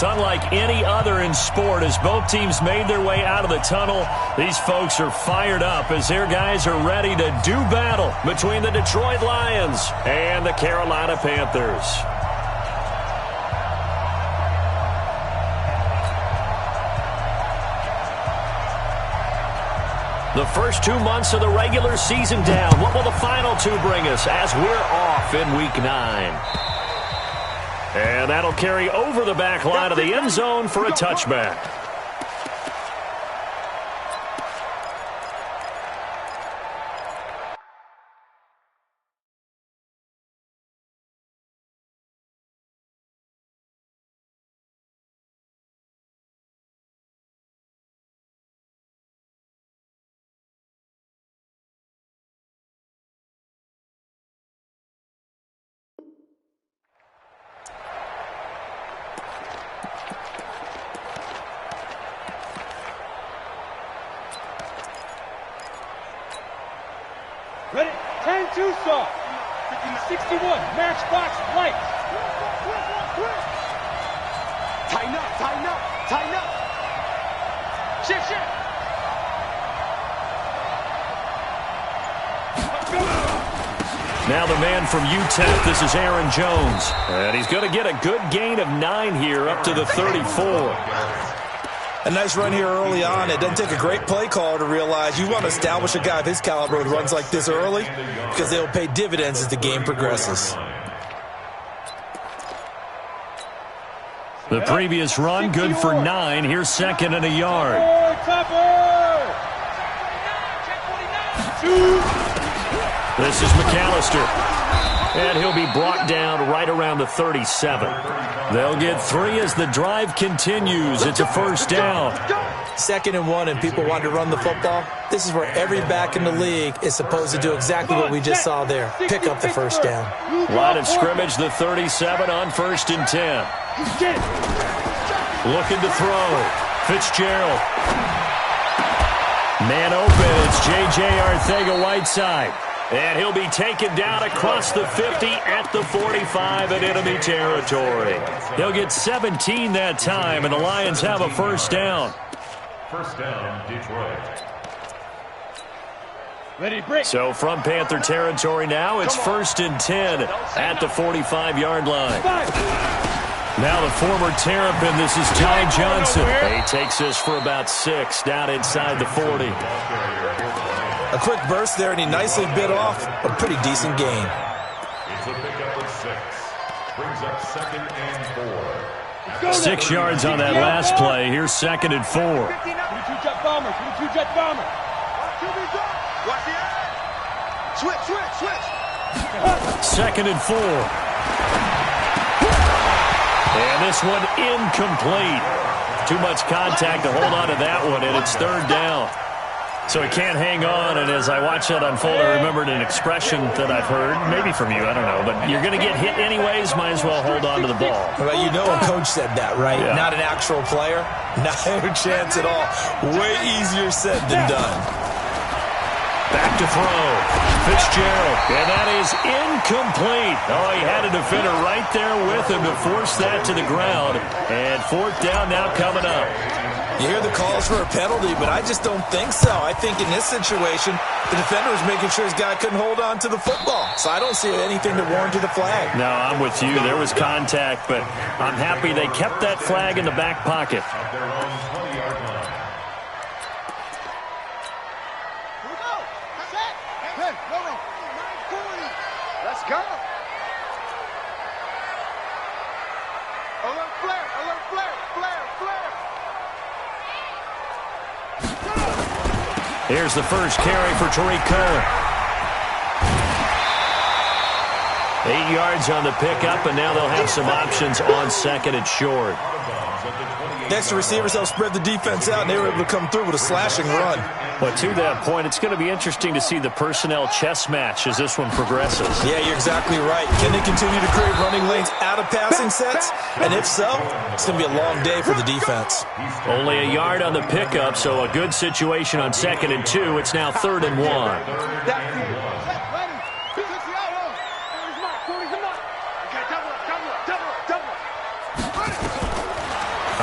It's unlike any other in sport. As both teams made their way out of the tunnel, these folks are fired up as their guys are ready to do battle between the Detroit Lions and the Carolina Panthers. The first 2 months of the regular season down. What will the final two bring us as we're off in Week 9? And that'll carry over the back line of the end zone for a touchback. Ready? 10-2 soft. 61, matchbox lights. Tighten up, tighten up, tighten up. Shift, shift. Now the man from UTEP, this is Aaron Jones. And he's going to get a good gain of 9 here up to the 34. A nice run here early on. It doesn't take a great play caller to realize you want to establish a guy of his caliber who runs like this early because they'll pay dividends as the game progresses. The previous run, good for 9. Here's second and a yard. This is McAllister. And he'll be brought down right around the 37. They'll get 3 as the drive continues. It's a first down. 2nd and 1 and people want to run the football. This is where every back in the league is supposed to do exactly what we just saw there. Pick up the first down. Line of scrimmage, the 37 on 1st and 10. Looking to throw. Fitzgerald. Man open. It's J.J. Arcega-Whiteside. And he'll be taken down across the 50 at the 45 in enemy territory. He'll get 17 that time, and the Lions have a first down. First down, Detroit. Ready, break. So from Panther territory now, it's 1st and 10 at the 45-yard line. Now the former Terrapin, this is Ty Johnson. He takes this for about 6 down inside the 40. A quick burst there, and he nicely bit off a pretty decent gain. It's a pickup of 6. Brings up 2nd and 4. 6 yards on that last play. Here's 2nd and 4. 22 jet bomber, 22 jet bomber. Watch the eye. Switch, switch, switch. 2nd and 4. And this one incomplete. Too much contact to hold on to that one, and it's 3rd down. So he can't hang on, and as I watch that unfold, I remembered an expression that I've heard, maybe from you, I don't know, but you're going to get hit anyways, might as well hold on to the ball. Well, you know a coach said that, right? Yeah. Not an actual player. Not a chance at all. Way easier said than done. Back to throw. Fitzgerald, and that is incomplete. Oh, he had a defender right there with him to force that to the ground, and 4th down now coming up. You hear the calls for a penalty, but I just don't think so. I think in this situation, the defender was making sure his guy couldn't hold on to the football. So I don't see anything to warrant the flag. No, I'm with you. There was contact, but I'm happy they kept that flag in the back pocket. At their own 20-yard line. Here we go. That's it. Hey, no, no. 940. Let's go. Alert flare, alert flare, flare, flare. Here's the first carry for Tariq Cohen. 8 yards on the pickup, and now they'll have some options on 2nd and short. Next, the receivers helped spread the defense out, and they were able to come through with a slashing run. But to that point, it's going to be interesting to see the personnel chess match as this one progresses. Yeah, you're exactly right. Can they continue to create running lanes out of passing sets? And if so, it's going to be a long day for the defense. Only a yard on the pickup, so a good situation on 2nd and 2. It's now 3rd and 1.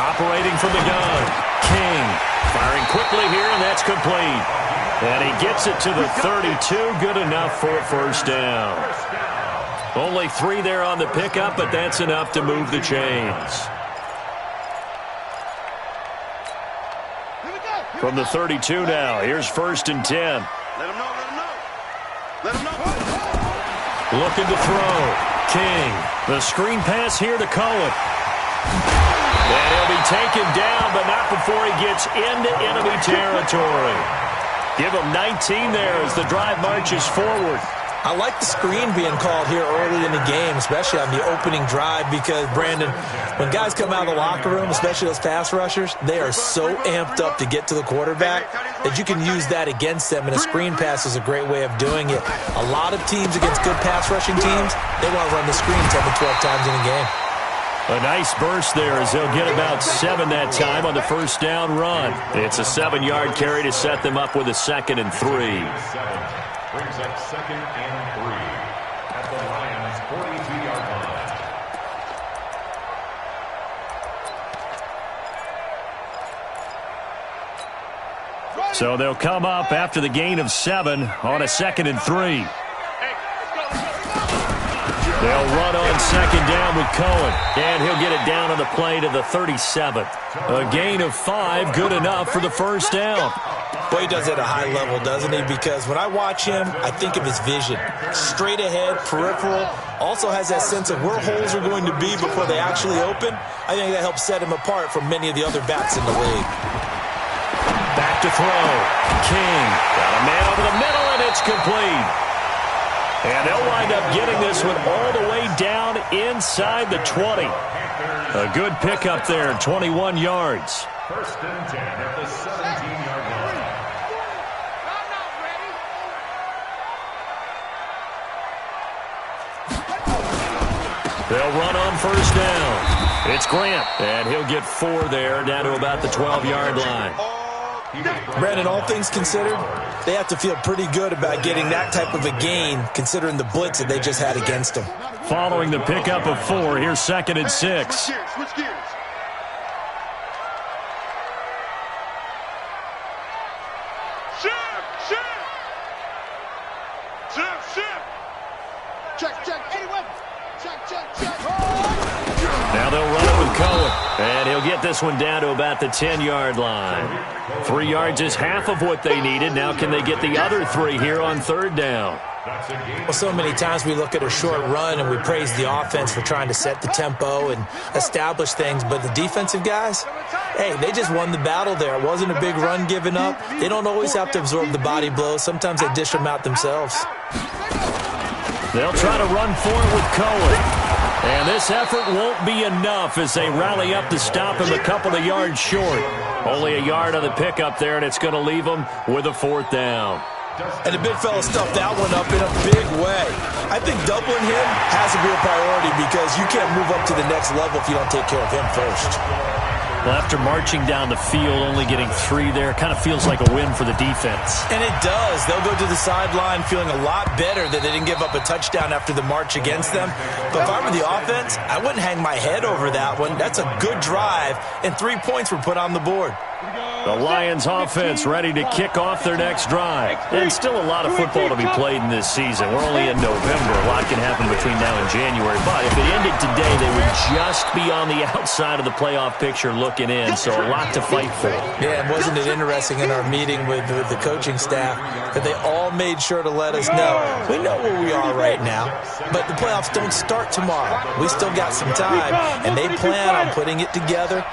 Operating from the gun. King firing quickly here, and that's complete. And he gets it to the 32. Good enough for a first down. Only 3 there on the pickup, but that's enough to move the chains. From the 32 now, here's 1st and 10. Let him know, let him know. Let him know. Looking to throw. King. The screen pass here to Cohen. And he'll be taken down, but not before he gets into enemy territory. Give him 19 there as the drive marches forward. I like the screen being called here early in the game, especially on the opening drive, because, Brandon, when guys come out of the locker room, especially those pass rushers, they are so amped up to get to the quarterback that you can use that against them, and a screen pass is a great way of doing it. A lot of teams against good pass rushing teams, they want to run the screen 10 to 12 times in a game. A nice burst there as they'll get about 7 that time on the first down run. It's a 7-yard carry to set them up with a 2nd and 3. Brings up 2nd and 3 at the Lions' 42-yard line. So they'll come up after the gain of 7 on a 2nd and 3. They'll run on 2nd down with Cohen, and he'll get it down on the play to the 37. A gain of 5, good enough for the first down. Boy, he does it at a high level, doesn't he? Because when I watch him, I think of his vision. Straight ahead, peripheral, also has that sense of where holes are going to be before they actually open. I think that helps set him apart from many of the other backs in the league. Back to throw. King got a man over the middle, and it's complete. And they'll wind up getting this one all the way down inside the 20. A good pickup there, 21 yards. 1st and 10 at the 17-yard line. They'll run on 1st down. It's Grant, and he'll get 4 there, down to about the 12-yard line. Brandon, all things considered, they have to feel pretty good about getting that type of a gain, considering the blitz that they just had against them. Following the pickup of 4, here's 2nd and 6. Switch gears. Now they'll run it with Cohen, and he'll get this one down to about the 10-yard line. 3 yards is half of what they needed. Now can they get the other 3 here on 3rd down? Well, so many times we look at a short run and we praise the offense for trying to set the tempo and establish things, but the defensive guys, hey, they just won the battle there. It wasn't a big run given up. They don't always have to absorb the body blows. Sometimes they dish them out themselves. They'll try to run for it with Cohen. And this effort won't be enough as they rally up to stop him a couple of yards short. Only a yard on the pickup there, and it's going to leave them with a 4th down. And the big fella stuffed that one up in a big way. I think doubling him has to be a priority because you can't move up to the next level if you don't take care of him first. Well, after marching down the field, only getting 3 there, kind of feels like a win for the defense. And it does. They'll go to the sideline feeling a lot better that they didn't give up a touchdown after the march against them. But if I were the offense, I wouldn't hang my head over that one. That's a good drive, and 3 points were put on the board. The Lions offense ready to kick off their next drive. And still a lot of football to be played in this season. We're only in November. A lot can happen between now and January. But if it ended today, they would just be on the outside of the playoff picture looking in. So a lot to fight for. Yeah, and wasn't it interesting in our meeting with the coaching staff that they all made sure to let us know, we know where we are right now, but the playoffs don't start tomorrow. We still got some time, and they plan on putting it together,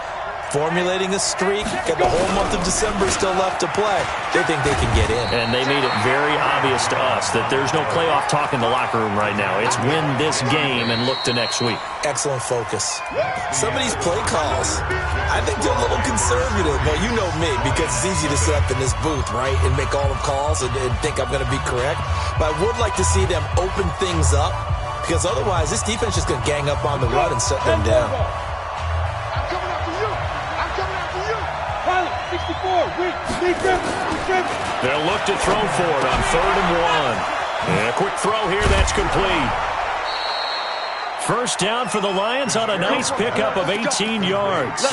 formulating a streak. Got the whole month of December still left to play. They think they can get in. And they made it very obvious to us that there's no playoff talk in the locker room right now. It's win this game and look to next week. Excellent focus. Some of these play calls, I think they're a little conservative. Well, you know me, because it's easy to sit up in this booth, right, and make all the calls and think I'm going to be correct. But I would like to see them open things up, because otherwise this defense is just going to gang up on the run and shut them down. They'll look to throw for it on 3rd and 1. And a quick throw here, that's complete. First down for the Lions on a nice pickup of 18 yards.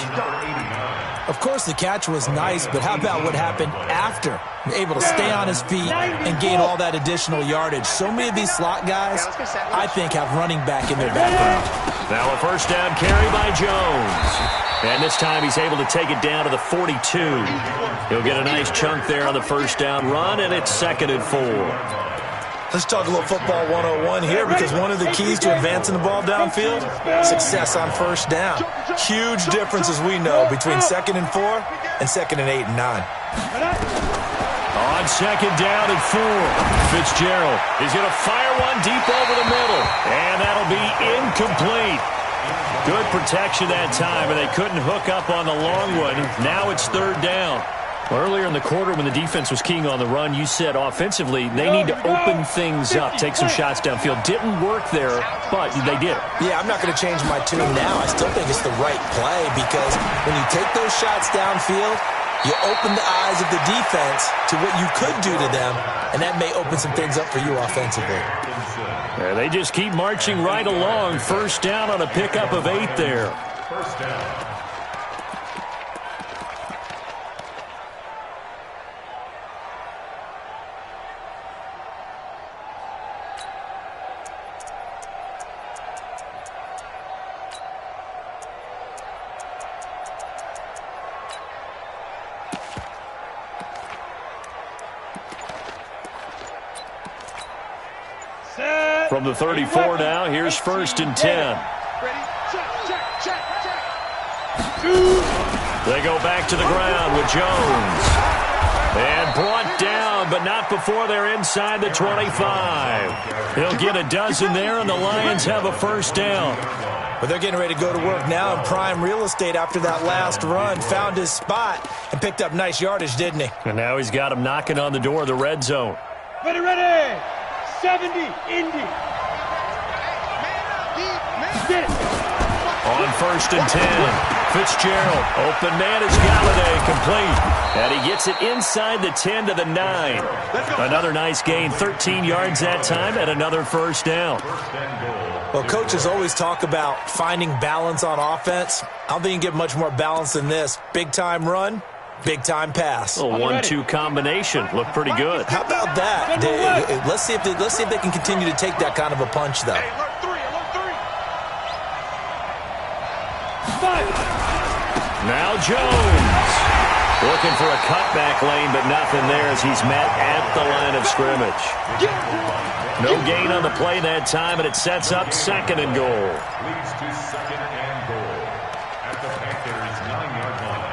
Of course, the catch was nice, but how about what happened after? Able to stay on his feet and gain all that additional yardage. So many of these slot guys, I think, have running back in their background. Now a first down carry by Jones. And this time he's able to take it down to the 42. He'll get a nice chunk there on the first down run, and it's 2nd and 4. Let's talk a little football 101 here, because one of the keys to advancing the ball downfield, success on first down. Huge difference, as we know, between 2nd and 4 and 2nd and 8 and 9. On 2nd down and 4, Fitzgerald is going to fire one deep over the middle, and that'll be incomplete. Good protection that time, and they couldn't hook up on the long one. Now it's 3rd down. Earlier in the quarter when the defense was keying on the run, you said offensively they need to open things up, take some shots downfield. Didn't work there, but they did. Yeah, I'm not going to change my tune now. I still think it's the right play, because when you take those shots downfield, you open the eyes of the defense to what you could do to them, and that may open some things up for you offensively. Yeah, they just keep marching right along. First down on a pickup of 8 there. First down. From the 34 now, here's 1st and 10. They go back to the ground with Jones. And brought down, but not before they're inside the 25. He'll get a dozen there, and the Lions have a first down. But they're getting ready to go to work now in prime real estate after that last run. Found his spot and picked up nice yardage, didn't he? And now he's got him knocking on the door of the red zone. Ready. 70, Indy. On 1st and 10, Fitzgerald, open man is Galladay, complete. And he gets it inside the 10 to the 9. Another nice gain, 13 yards that time, and another first down. Well, coaches always talk about finding balance on offense. I don't think you can get much more balance than this. Big-time run, big-time pass. A 1-2 combination. Looked pretty good. How about that? Let's see if they can continue to take that kind of a punch, though. Now Jones. Looking for a cutback lane, but nothing there as he's met at the line of scrimmage. No gain on the play that time, and it sets up 2nd and goal. Leads to 2nd and goal at the Panthers' 9-yard line.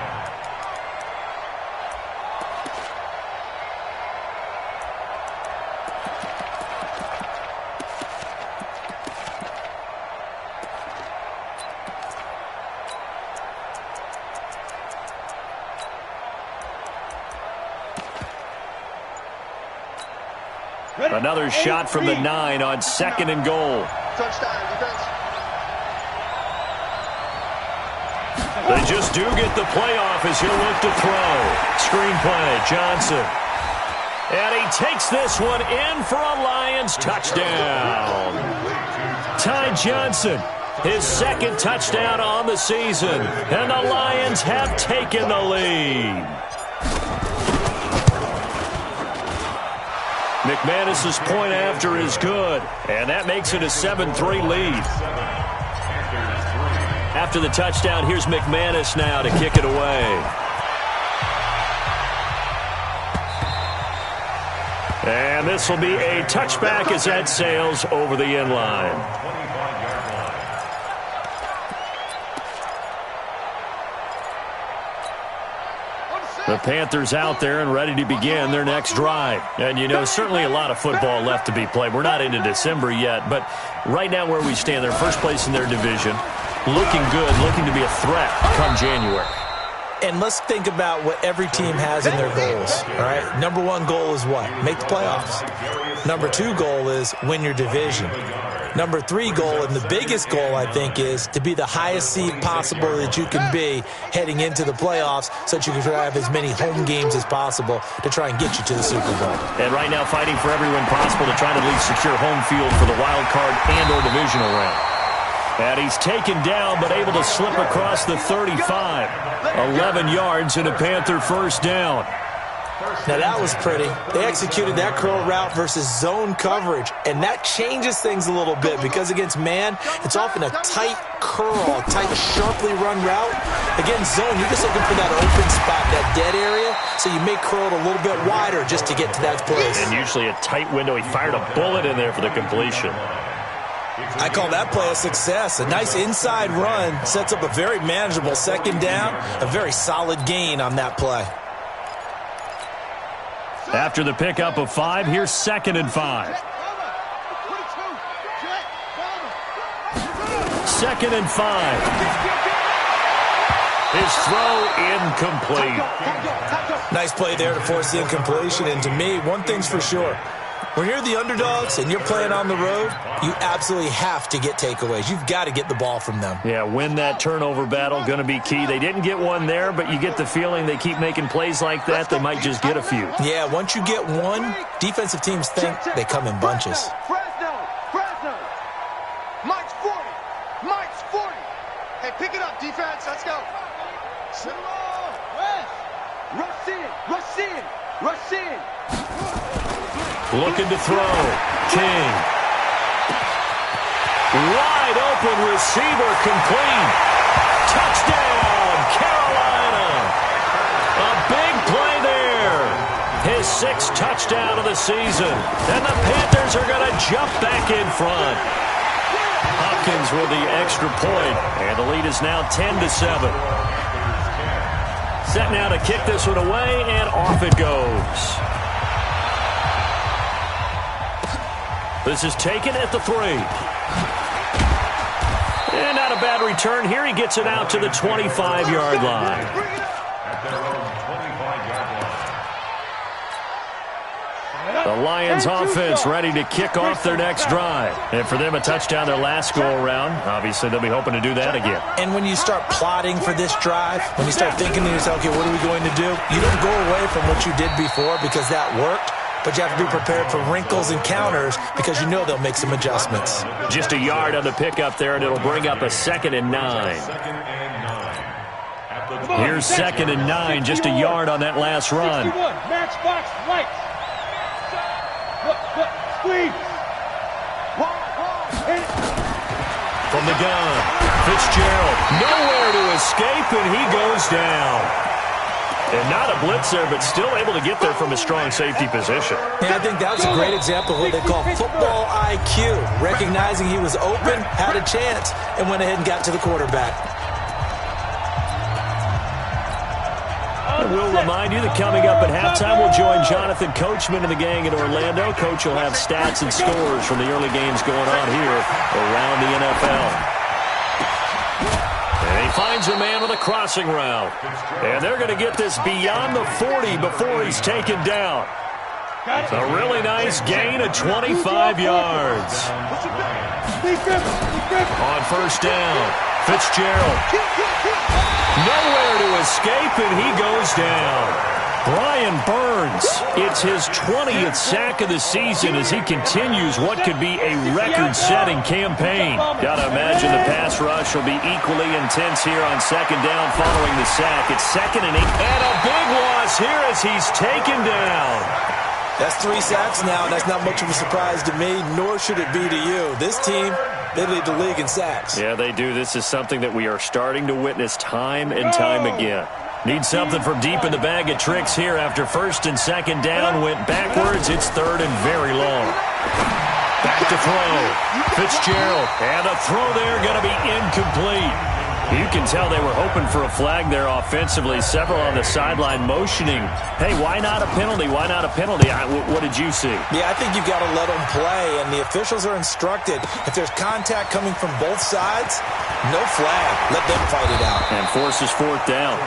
Another shot from the 9 on 2nd and goal. Touchdown, defense. They just do get the playoff as he'll look to throw. Screen play, Johnson. And he takes this one in for a Lions touchdown. Ty Johnson, his 2nd touchdown on the season. And the Lions have taken the lead. McManus's point after is good, and that makes it a 7-3 lead. After the touchdown, here's McManus now to kick it away. And this will be a touchback as that sails over the end line. The Panthers out there and ready to begin their next drive. And, you know, certainly a lot of football left to be played. We're not into December yet, but right now where we stand, they're first place in their division, looking good, looking to be a threat come January. And let's think about what every team has in their goals, all right? Number 1 goal is what? Make the playoffs. Number 2 goal is win your division. Number 3 goal, and the biggest goal, I think, is to be the highest seed possible that you can be heading into the playoffs so that you can have as many home games as possible to try and get you to the Super Bowl. And right now fighting for every win possible to try to at least secure home field for the wild card and or divisional round. And he's taken down but able to slip across the 35. 11 yards and a Panther first down. Now that was pretty. They executed that curl route versus zone coverage, and that changes things a little bit because against man, it's often a tight curl, tight, sharply run route. Against zone, you're just looking for that open spot, that dead area, so you may curl it a little bit wider just to get to that place. And usually a tight window. He fired a bullet in there for the completion. I call that play a success. A nice inside run sets up a very manageable second down, a very solid gain on that play. After the pickup of 5, here's 2nd and 5. 2nd and 5. His throw incomplete. Nice play there to force the incompletion. And to me, one thing's for sure. When you're the underdogs and you're playing on the road, you absolutely have to get takeaways. You've got to get the ball from them. Yeah, win that turnover battle, going to be key. They didn't get one there, but you get the feeling they keep making plays like that, they might just get a few. Yeah, once you get one, defensive teams think they come in bunches. Fresno. Mike's 40. Hey, pick it up, defense. Let's go. Rush in. Looking to throw. King. Wide open receiver complete. Touchdown, Carolina. A big play there. His 6th touchdown of the season. And the Panthers are going to jump back in front. Hopkins with the extra point. And the lead is now 10-7. Set now to kick this one away, and off it goes. This is taken at the 3. And not a bad return here. He gets it out to the 25-yard line. The Lions offense ready to kick off their next drive. And for them, a touchdown their last go-around. Obviously, they'll be hoping to do that again. And when you start plotting for this drive, when you start thinking to yourself, okay, what are we going to do? You don't go away from what you did before because that worked. But you have to be prepared for wrinkles and counters because you know they'll make some adjustments. Just a yard on the pickup there, and it'll bring up a 2nd and 9. Here's 2nd and 9, just a yard on that last run. Matchbox lights. Squeeze. From the gun, Fitzgerald, nowhere to escape, and he goes down. And not a blitz there, but still able to get there from a strong safety position. Yeah, I think that was a great example of what they call football IQ. Recognizing he was open, had a chance, and went ahead and got to the quarterback. I will remind you that coming up at halftime, we'll join Jonathan Coachman and the gang in Orlando. Coach will have stats and scores from the early games going on here around the NFL. And he finds a man with a crossing route. And they're going to get this beyond the 40 before he's taken down. A really nice gain of 25 yards. On first down, Fitzgerald. Nowhere to escape, and he goes down. Brian Burns, it's his 20th sack of the season as he continues what could be a record-setting campaign. Got to imagine the pass rush will be equally intense here on 2nd down following the sack. It's 2nd and 8. And a big loss here as he's taken down. That's 3 sacks now, and that's not much of a surprise to me, nor should it be to you. This team, they lead the league in sacks. Yeah, they do. This is something that we are starting to witness time and time again. Need something from deep in the bag of tricks here after 1st and 2nd down. Went backwards. It's 3rd and very long. Back to throw. Fitzgerald. And a throw there going to be incomplete. You can tell they were hoping for a flag there offensively. Several on the sideline motioning. Hey, why not a penalty? Why not a penalty? What did you see? Yeah, I think you've got to let them play, and the officials are instructed. If there's contact coming from both sides, no flag. Let them fight it out. And forces 4th down.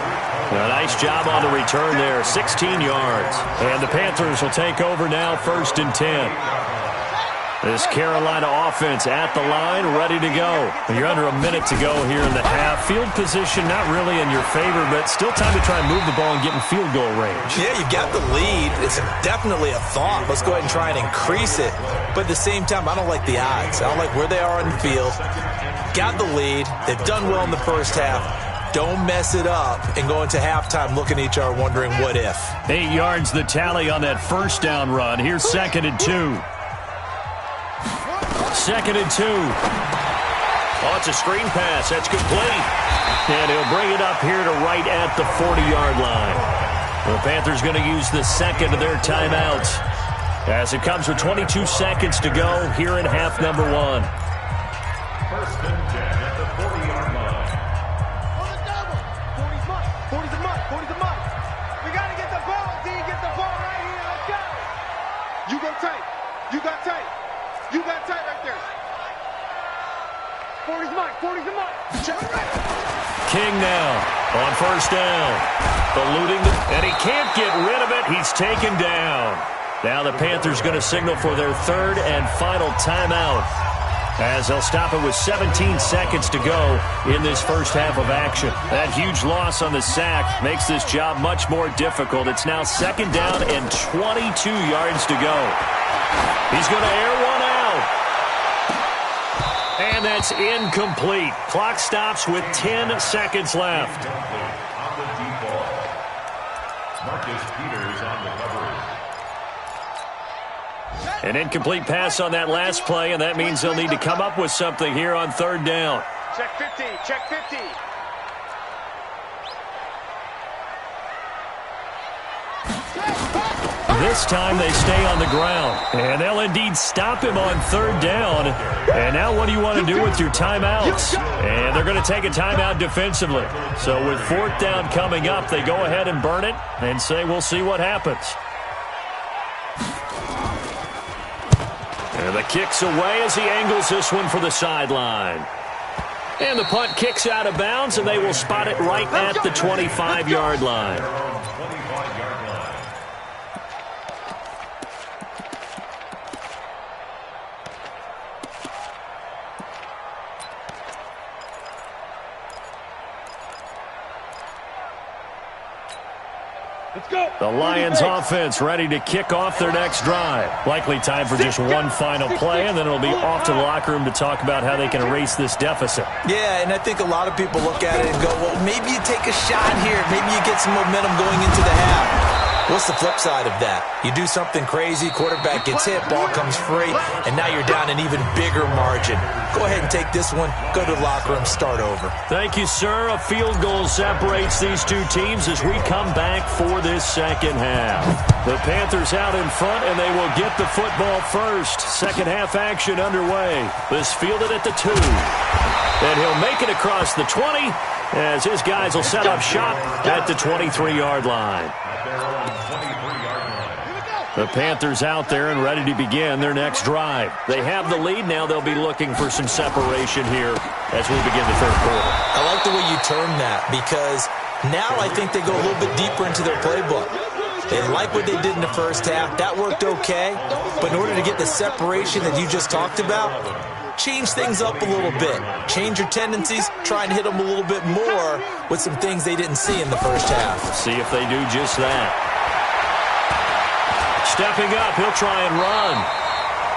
A nice job on the return there, 16 yards. And the Panthers will take over now, 1st and 10. This Carolina offense at the line, ready to go. You're under a minute to go here in the half. Field position not really in your favor, but still time to try and move the ball and get in field goal range. Yeah, you've got the lead. It's definitely a thought. Let's go ahead and try and increase it. But at the same time, I don't like the odds. I don't like where they are on the field. got the lead. They've done well in the first half. Don't mess it up and go into halftime looking at each other wondering what if. 8 yards the tally on that first down run. Here's 2nd and 2. 2nd and 2. Oh, it's a screen pass. That's complete. And he'll bring it up here to right at the 40-yard line. The Panthers going to use the second of their timeouts as it comes with 22 seconds to go here in half number 1. 1st and 10 at the 40-yard line. On the double. 40's mine. 40's a mine. 40's a mine. We got to get the ball, D. Get the ball right here. Let's go. You go tight. You got tight. You got tight right there. 40's mine. 40's a mine. Check it right. King now on 1st down. Eluding, and he can't get rid of it. He's taken down. Now the Panthers going to signal for their 3rd and final timeout as they'll stop it with 17 seconds to go in this first half of action. That huge loss on the sack makes this job much more difficult. It's now 2nd down and 22 yards to go. He's going to air one out. And that's incomplete. Clock stops with 10 seconds left. On the default. Marcus Peters on the coverage. An incomplete pass on that last play, and that means they'll need to come up with something here on 3rd down. Check 50. Check 50. This time they stay on the ground, and they'll indeed stop him on 3rd down. And now what do you want to do with your timeouts? And they're going to take a timeout defensively. So with 4th down coming up, they go ahead and burn it and say we'll see what happens. And the kick's away as he angles this one for the sideline. And the punt kicks out of bounds, and they will spot it right at the 25-yard line. 25-yard line. Let's go. The Lions offense ready to kick off their next drive. Likely time for just one final play, and then it'll be off to the locker room to talk about how they can erase this deficit. Yeah, and I think a lot of people look at it and go, well, maybe you take a shot here. Maybe you get some momentum going into the half. What's the flip side of that? You do something crazy, quarterback gets hit, ball comes free, and now you're down an even bigger margin. Go ahead and take this one, go to the locker room, start over. Thank you, sir. A field goal separates these two teams as we come back for this second half. The Panthers out in front, and they will get the football first. Second half action underway. This fielded at the 2. And he'll make it across the 20 as his guys will set up shop at the 23-yard line. The Panthers out there and ready to begin their next drive. They have the lead. Now they'll be looking for some separation here as we begin the 3rd quarter. I like the way you term that because now I think they go a little bit deeper into their playbook. They like what they did in the first half. That worked okay. But in order to get the separation that you just talked about, change things up a little bit. Change your tendencies. Try and hit them a little bit more with some things they didn't see in the first half. See if they do just that. Stepping up, he'll try and run.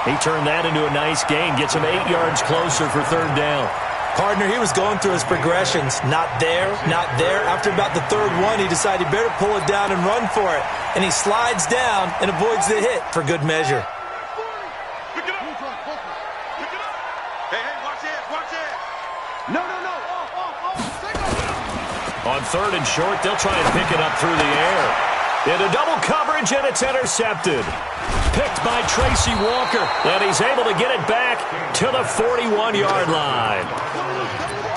He turned that into a nice gain. Gets him 8 yards closer for 3rd down. Partner, he was going through his progressions. Not there, not there. After about the 3rd one, he decided he better pull it down and run for it. And he slides down and avoids the hit for good measure. Pick it up. Pick it up. Hey, watch this. Watch this. No. On 3rd and short, they'll try and pick it up through the air. Into double coverage, and it's intercepted. Picked by Tracy Walker, and he's able to get it back to the 41-yard line.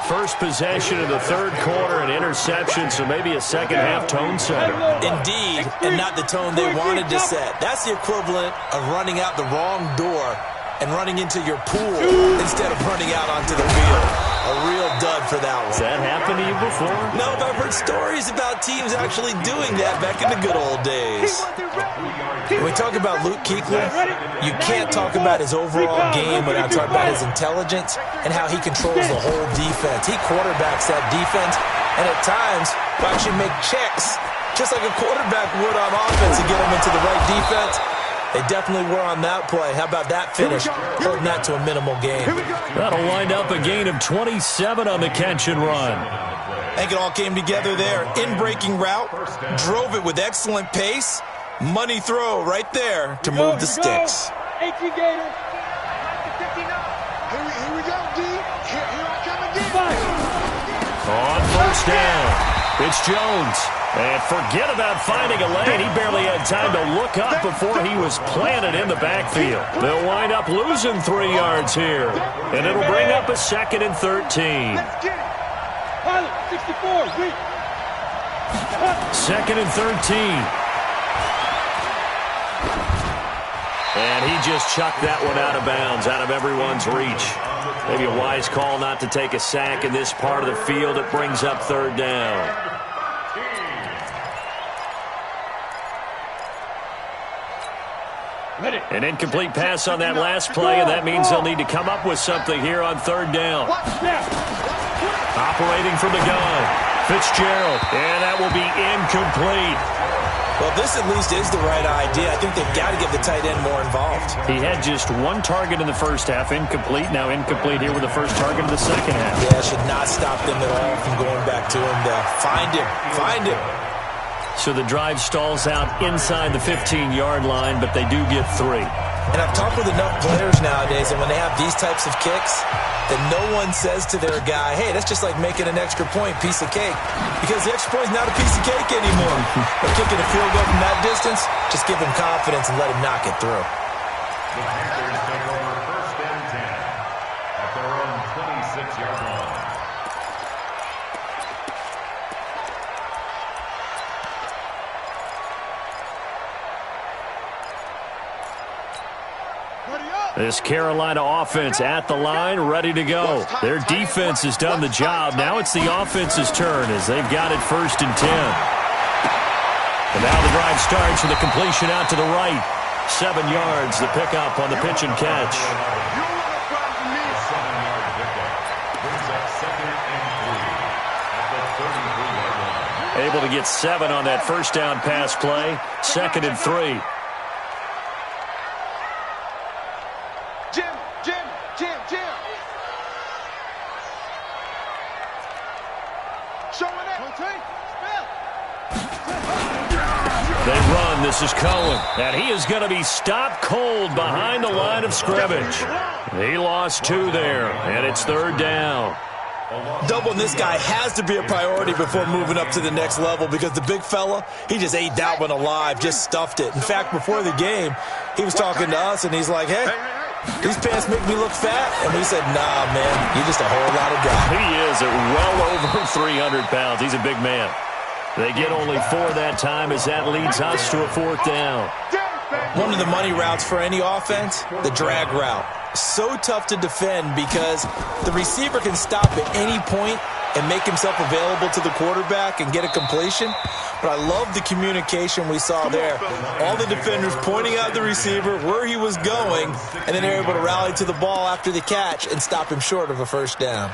First possession of the 3rd quarter, an interception, so maybe a second-half tone setter. Indeed, and not the tone they wanted to set. That's the equivalent of running out the wrong door and running into your pool instead of running out onto the field. A real dud for that one. Has that happened to you before? No, but I've heard stories about teams actually doing that back in the good old days. When we talk about Luke Kuechly, you can't talk about his overall game without talking about his intelligence and how he controls the whole defense. He quarterbacks that defense, and at times will actually make checks just like a quarterback would on offense to get him into the right defense They definitely were on that play. How about that finish? Holding that to a minimal gain. That'll wind up a gain of 27 on the catch and run. I think it all came together there. In-breaking route, drove it with excellent pace. Money throw right there to move the sticks. 18 Gator. Here we go, D. Here I come again. On first down, it's Jones. And forget about finding a lane. He barely had time to look up before he was planted in the backfield. They'll wind up losing 3 yards here. And it'll bring up a 2nd and 13. Let's get it. Pilot, 64, weak. 2nd and 13. And he just chucked that one out of bounds, out of everyone's reach. Maybe a wise call not to take a sack in this part of the field. It brings up 3rd down. An incomplete pass on that last play, and that means they'll need to come up with something here on 3rd down. Operating from the gun, Fitzgerald, and that will be incomplete. Well, this at least is the right idea. I think they've got to get the tight end more involved. He had just 1 target in the first half, incomplete. Now incomplete here with the first target of the second half. Yeah, should not stop them at all from going back to him to find him. So the drive stalls out inside the 15-yard line, but they do get 3. And I've talked with enough players nowadays, and when they have these types of kicks, that no one says to their guy, hey, that's just like making an extra point, piece of cake. Because the extra point is not a piece of cake anymore. But kicking a field goal from that distance, just give him confidence and let him knock it through. The Panthers take over 1st and 10 at their own 26-yard line. This Carolina offense at the line, ready to go. Their defense has done the job. Now it's the offense's turn as they've got it 1st and 10. And now the drive starts with a completion out to the right. 7 yards, the pickup on the pitch and catch. Able to get 7 on that first down pass play. 2nd and 3. Jim. Showing it. They run. This is Cohen. And he is going to be stopped cold behind the line of scrimmage. He lost 2 there, and it's 3rd down. Doubling this guy has to be a priority before moving up to the next level because the big fella, he just ate that one alive, just stuffed it. In fact, before the game, he was talking to us, and he's like, hey, these pants make me look fat. And we said, nah, man, you're just a whole lot of guy. He is at well over 300 pounds. He's a big man. They get only 4 that time as that leads us to a 4th down. One of the money routes for any offense, the drag route. So tough to defend because the receiver can stop at any point and make himself available to the quarterback and get a completion. But I love the communication we saw there. All the defenders pointing out the receiver, where he was going, and then they're able to rally to the ball after the catch and stop him short of a 1st down.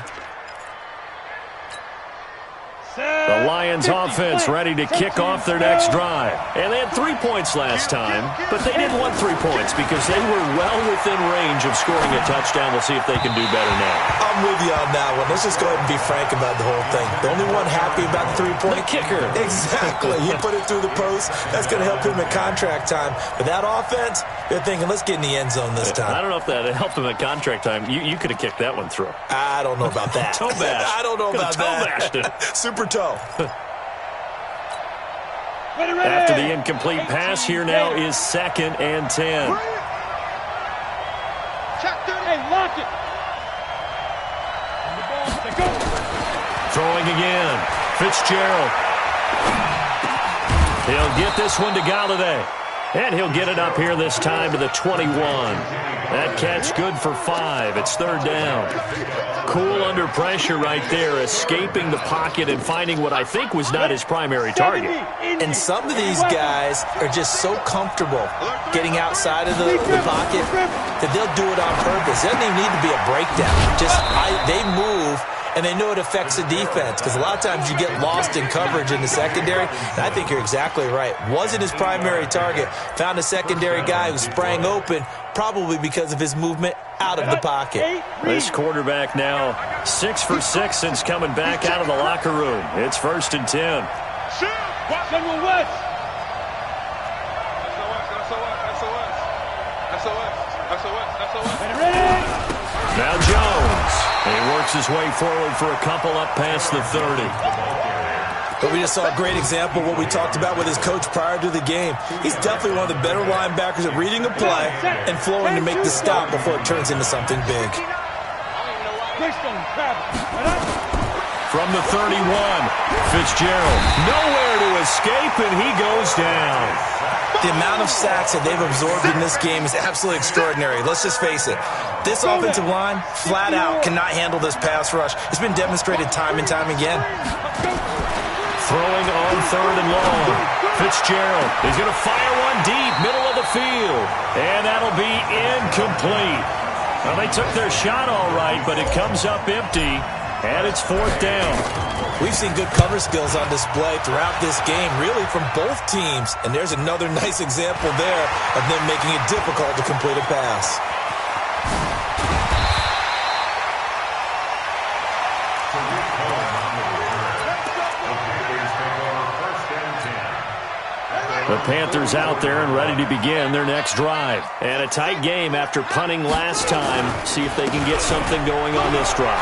The Lions offense ready to kick off their next drive. And they had 3 points last time, but they didn't want 3 points because they were well within range of scoring a touchdown. We'll see if they can do better now. I'm with you on that one. Let's just go ahead and be frank about the whole thing. The only one happy about the 3-point? The kicker. Exactly. He put it through the post. That's going to help him at contract time. But that offense, they're thinking, let's get in the end zone this time. I don't know if that helped him at contract time. You could have kicked that one through. I don't know about that. Toe bash. I don't know about that. Toe Super toe. After the incomplete pass, here now is 2nd and 10. Hey, lock it. Throwing again. Fitzgerald. He'll get this one to Galladay. And he'll get it up here this time to the 21. That catch good for 5. It's 3rd down. Cool under pressure right there, escaping the pocket and finding what I think was not his primary target. And some of these guys are just so comfortable getting outside of the pocket that they'll do it on purpose. It doesn't even need to be a breakdown. Just they move, and they know it affects the defense because a lot of times you get lost in coverage in the secondary, and I think you're exactly right. Wasn't his primary target. Found a secondary guy who sprang open, probably because of his movement out of the pocket. This quarterback now 6 for 6 since coming back out of the locker room. It's 1st and 10. Now Jones. He works his way forward for a couple up past the 30. But we just saw a great example of what we talked about with his coach prior to the game. He's definitely one of the better linebackers at reading a play and flowing to make the stop before it turns into something big. From the 31, Fitzgerald. Nowhere to escape, and he goes down. The amount of sacks that they've absorbed in this game is absolutely extraordinary. Let's just face it. This offensive line, flat out, cannot handle this pass rush. It's been demonstrated time and time again. Throwing on 3rd and long. Fitzgerald is going to fire one deep, middle of the field. And that'll be incomplete. Well, they took their shot all right, but it comes up empty, and it's 4th down. We've seen good cover skills on display throughout this game, really from both teams. And there's another nice example there of them making it difficult to complete a pass. The Panthers out there and ready to begin their next drive. And a tight game after punting last time. See if they can get something going on this drive.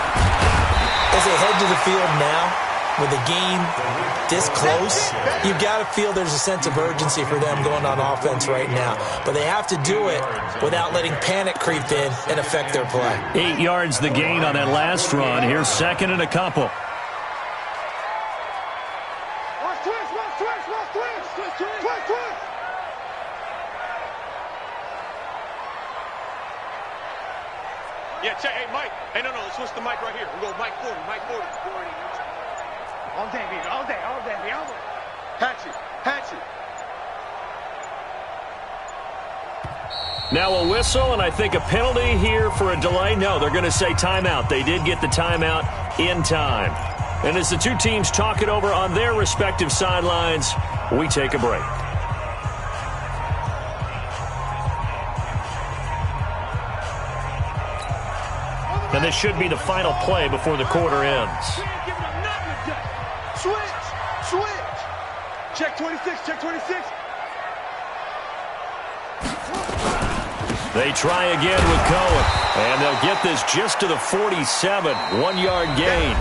As they head to the field now, with the game this close, you've got to feel there's a sense of urgency for them going on offense right now. But they have to do it without letting panic creep in and affect their play. 8 yards the gain on that last run. Here's 2nd and a couple. Yeah, check. Hey, Mike. Hey, no, let's switch the mic right here. We'll go Mike 40, Mike 40. All day, baby, all day, baby, all day. Hatchet. Now a whistle, and I think a penalty here for a delay. No, they're going to say timeout. They did get the timeout in time. And as the two teams talk it over on their respective sidelines, we take a break. And this should be the final play before the quarter ends. Switch. Check 26, check 26. They try again with Cohen. And they'll get this just to the 47. 1-yard gain.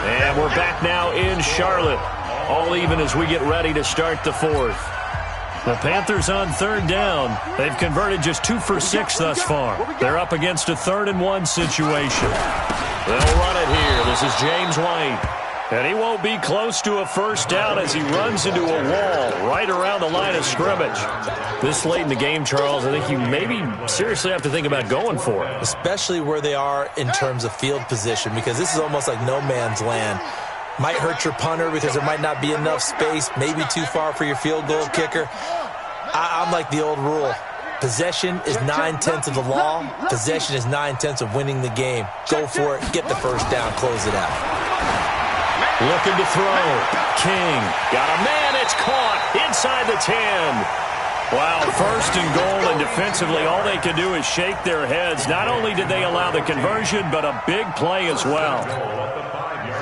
And we're back now in Charlotte. All even as we get ready to start the 4th. The Panthers on 3rd down. They've converted just 2 for 6 thus far. They're up against a 3rd and 1 situation. They'll run it here. This is James White. And he won't be close to a first down as he runs into a wall right around the line of scrimmage. This late in the game, Charles, I think you maybe seriously have to think about going for it. Especially where they are in terms of field position, because this is almost like no man's land. Might hurt your punter because there might not be enough space, maybe too far for your field goal kicker. I'm like the old rule. Possession is 9/10 of the law. Possession is 9/10 of winning the game. Go for it. Get the first down. Close it out. Looking to throw. King. Got a man. It's caught inside the 10. Wow, 1st and goal, and defensively all they can do is shake their heads. Not only did they allow the conversion, but a big play as well.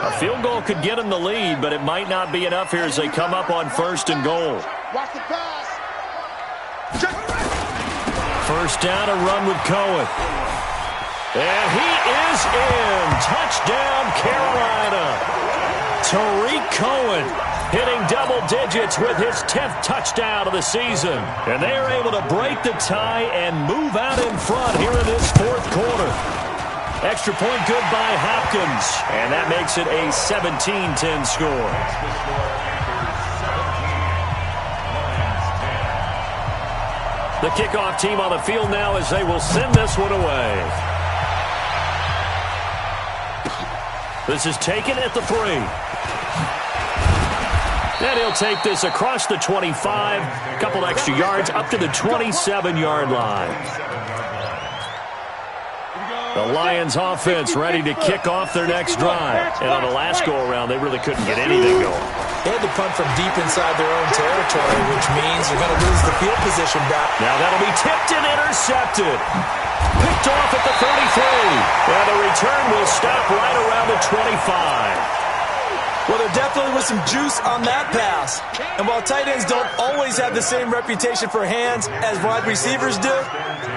A field goal could get them the lead, but it might not be enough here as they come up on 1st and goal. Watch the pass. First down, a run with Cohen. And he is in. Touchdown, Carolina. Tariq Cohen hitting double digits with his 10th touchdown of the season. And they are able to break the tie and move out in front here in this 4th quarter. Extra point good by Hopkins. And that makes it a 17-10 score. The kickoff team on the field now as they will send this one away. This is taken at the 3. And he'll take this across the 25. A couple extra yards up to the 27-yard line. The Lions offense ready to kick off their next drive. And on the last go-around, they really couldn't get anything going. They had to punt from deep inside their own territory, which means you're going to lose the field position back. Now that'll be tipped and intercepted. Picked off at the 33. And the return will stop right around the 25. Well, there definitely was some juice on that pass. And while tight ends don't always have the same reputation for hands as wide receivers do,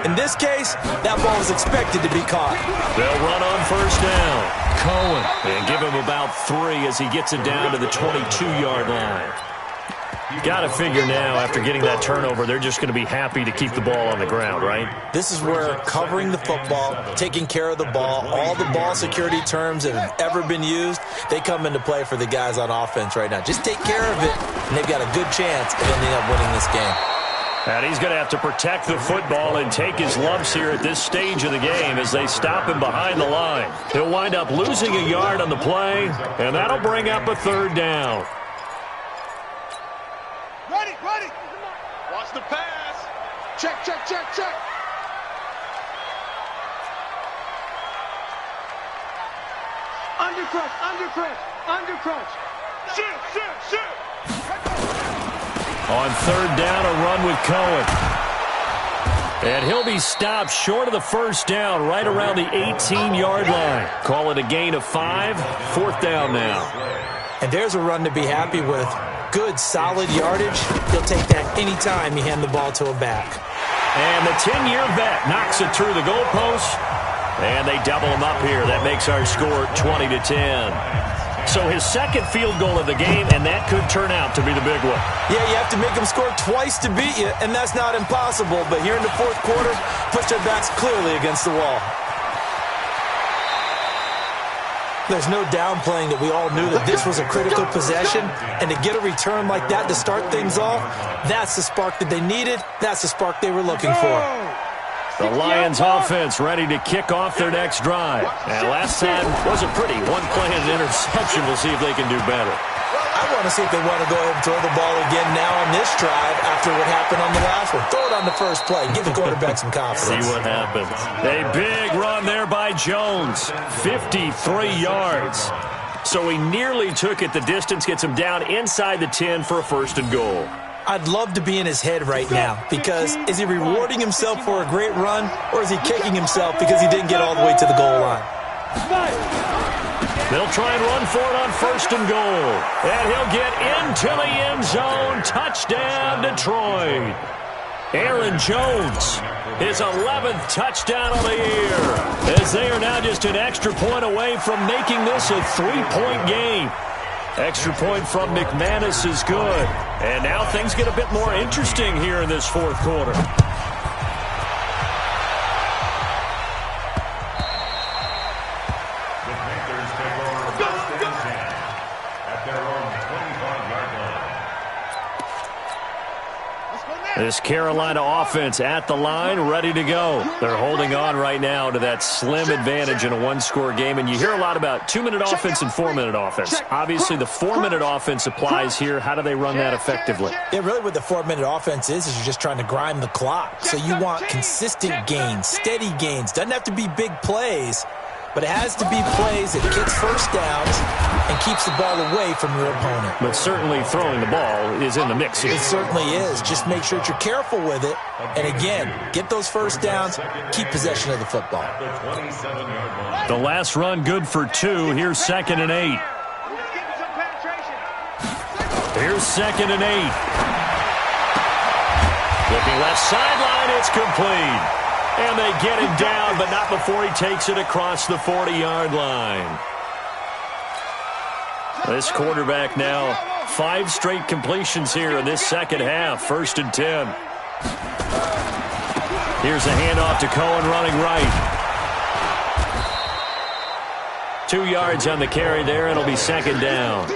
in this case, that ball was expected to be caught. They'll run on first down. Cohen. And give him about 3 as he gets it down to the 22-yard line. Got to figure now, after getting that turnover, they're just going to be happy to keep the ball on the ground, right? This is where covering the football, taking care of the ball, all the ball security terms that have ever been used, they come into play for the guys on offense right now. Just take care of it, and they've got a good chance of ending up winning this game. And he's going to have to protect the football and take his lumps here at this stage of the game as they stop him behind the line. He'll wind up losing a yard on the play, and that'll bring up a third down. Ready. Watch the pass. Check. Under crunch. Shoot. On third down, a run with Cohen. And he'll be stopped short of the first down, right around the 18-yard line. Call it a gain of 5. Fourth down now. And there's a run to be happy with. Good, solid yardage. He'll take that any time you hand the ball to a back. And the 10-year vet knocks it through the goalpost. And they double him up here. That makes our score 20-10. So his second field goal of the game, and that could turn out to be the big one. Yeah, you have to make them score twice to beat you, and that's not impossible. But here in the fourth quarter, push their backs clearly against the wall. There's no downplaying that we all knew that this was a critical possession, and to get a return like that to start things off, that's the spark that they needed. That's the spark they were looking for. The Lions offense ready to kick off their next drive. And last time wasn't pretty. One play and an interception. We'll see if they can do better. I want to see if they want to go ahead and throw the ball again now on this drive after what happened on the last one. Throw it on the first play. Give the quarterback some confidence. See what happens. A big run there by Jones. 53 yards. So he nearly took it the distance, gets him down inside the 10 for a first and goal. I'd love to be in his head right now because is he rewarding himself for a great run or is he kicking himself because he didn't get all the way to the goal line? They'll try and run for it on first and goal. And he'll get into the end zone. Touchdown, Detroit. Aaron Jones, his 11th touchdown of the year, as they are now just an extra point away from making this a 3-point game. Extra point from McManus is good. And now things get a bit more interesting here in this fourth quarter. This Carolina offense at the line, ready to go. They're holding on right now to that slim advantage in a one-score game. And you hear a lot about 2-minute offense and 4-minute offense. Obviously, the 4-minute offense applies here. How do they run that effectively? Yeah, really what the 4-minute offense is you're just trying to grind the clock. So you want consistent gains, steady gains. Doesn't have to be big plays, but it has to be plays that gets first downs and keeps the ball away from your opponent. But certainly throwing the ball is in the mix here. It certainly is. Just make sure that you're careful with it. And again, get those first downs, keep possession of the football. The last run good for 2. Here's 2nd and 8. Here's 2nd and 8. Looking left sideline, it's complete. And they get him down, but not before he takes it across the 40-yard line. This quarterback now, 5 straight completions here in this second half. 1st and 10. Here's a handoff to Cohen running right. 2 yards on the carry there. It'll be 2nd down.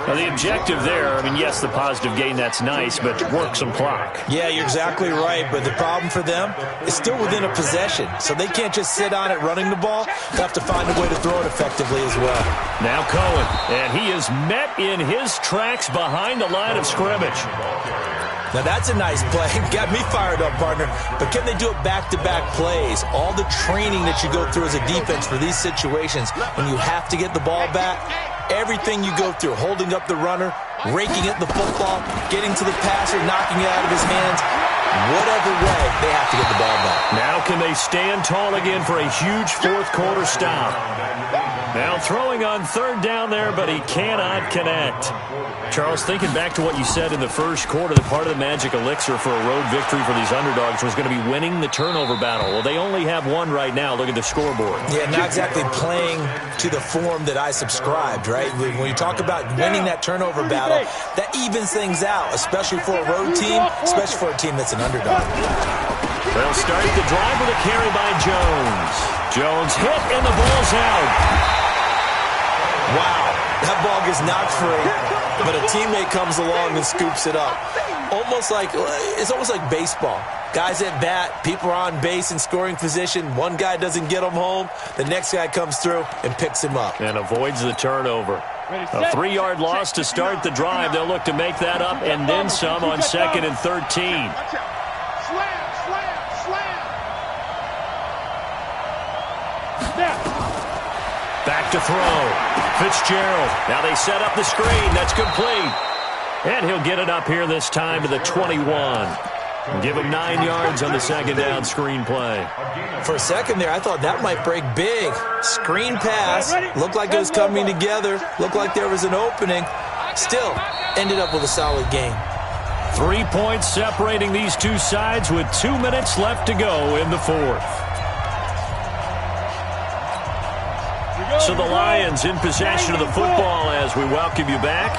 Now, the objective there, I mean, yes, the positive gain, that's nice, but work some clock. Yeah, you're exactly right, but the problem for them is still within a possession, so they can't just sit on it running the ball. They have to find a way to throw it effectively as well. Now Cohen, and he is met in his tracks behind the line of scrimmage. Now, that's a nice play. Got me fired up, partner. But can they do it back-to-back plays? All the training that you go through as a defense for these situations, when you have to get the ball back, everything you go through, holding up the runner, raking at the football, getting to the passer, knocking it out of his hands, whatever way, they have to get the ball back. Now can they stand tall again for a huge fourth-quarter stop? Now throwing on third down there, but he cannot connect. Charles, thinking back to what you said in the first quarter, that part of the magic elixir for a road victory for these underdogs was going to be winning the turnover battle. Well, they only have one right now. Look at the scoreboard. Yeah, not exactly playing to the form that I subscribed, right? When you talk about winning that turnover battle, that evens things out, especially for a road team, especially for a team that's an underdog. They'll start the drive with a carry by Jones. Jones hit, and the ball's out. Wow, that ball gets knocked free, but a teammate comes along and scoops it up. It's almost like baseball. Guys at bat, people are on base in scoring position. One guy doesn't get him home. The next guy comes through and picks him up. And avoids the turnover. A 3-yard loss to start the drive. They'll look to make that up and then some on 2nd and 13. Back to throw. Fitzgerald. Now they set up the screen. That's complete. And he'll get it up here this time to the 21. Give him 9 yards on the second down screen play. For a second there, I thought that might break big. Screen pass. Looked like it was coming together. Looked like there was an opening. Still, ended up with a solid game. 3 points separating these two sides with 2 minutes left to go in the fourth. So the Lions in possession of the football as we welcome you back.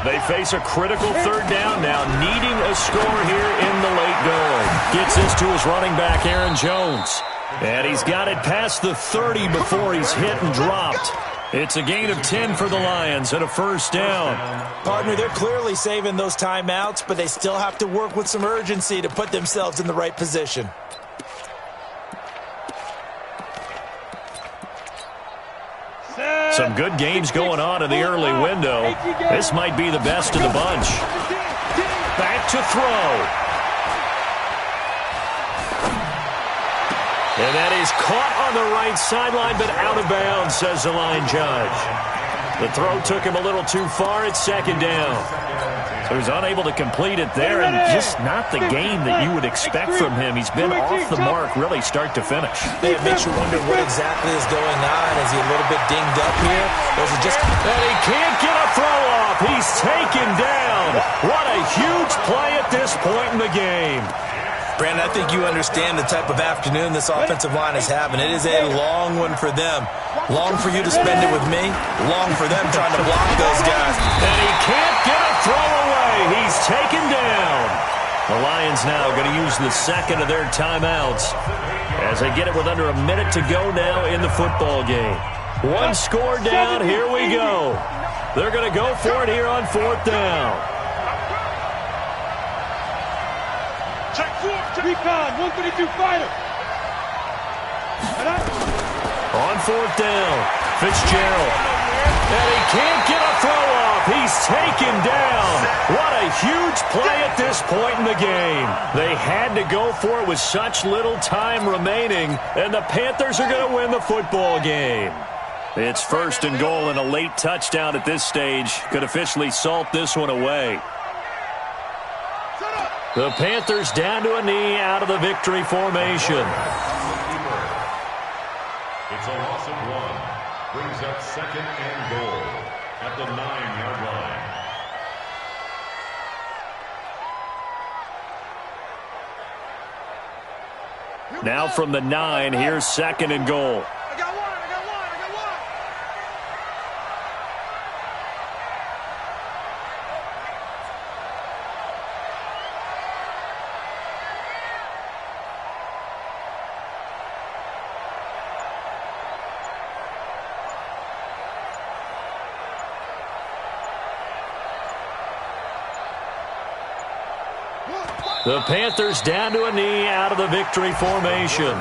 They face a critical third down now, needing a score here in the late going. Gets this to his running back, Aaron Jones. And he's got it past the 30 before he's hit and dropped. It's a gain of 10 for the Lions and a first down. Partner, they're clearly saving those timeouts, but they still have to work with some urgency to put themselves in the right position. Some good games going on in the early window. This might be the best of the bunch. Back to throw. And that is caught on the right sideline, but out of bounds, says the line judge. The throw took him a little too far at second down. So he's unable to complete it there, and just not the game that you would expect from him. He's been off the mark really start to finish. It makes you wonder what exactly is going on. Is he a little bit dinged up here? Or is it just... And he can't get a throw off. He's taken down. What a huge play at this point in the game. Brandon, I think you understand the type of afternoon this offensive line is having. It is a long one for them. Long for you to spend it with me. Long for them trying to block those guys. And he can't get a throw away. He's taken down. The Lions now going to use the second of their timeouts as they get it with under a minute to go now in the football game. One score down. Here we go. They're going to go for it here on fourth down. Recon, 132 fighter. On fourth down, Fitzgerald. And he can't get a throw off. He's taken down. What a huge play at this point in the game. They had to go for it with such little time remaining, and the Panthers are going to win the football game. It's first and goal, and a late touchdown at this stage could officially salt this one away. The Panthers down to a knee out of the victory formation. It's a loss of 1. Brings up second and goal at the 9-yard line. Now from the 9, here's second and goal. The Panthers down to a knee out of the victory formation. The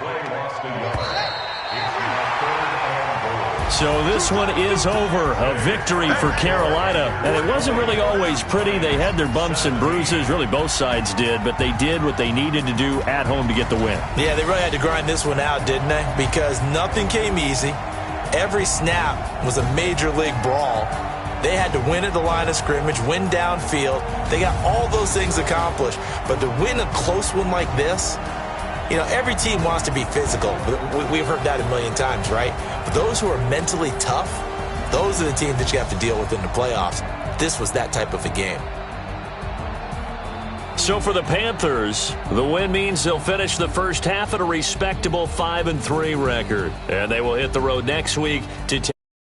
play lost a yard. It's now third and goal. So this one is over. A victory for Carolina. And it wasn't really always pretty. They had their bumps and bruises. Really, both sides did. But they did what they needed to do at home to get the win. Yeah, they really had to grind this one out, didn't they? Because nothing came easy. Every snap was a major league brawl. They had to win at the line of scrimmage, win downfield. They got all those things accomplished. But to win a close one like this, you know, every team wants to be physical. We've heard that a million times, right? But those who are mentally tough, those are the teams that you have to deal with in the playoffs. This was that type of a game. So for the Panthers, the win means they'll finish the first half at a respectable 5-3 record. And they will hit the road next week to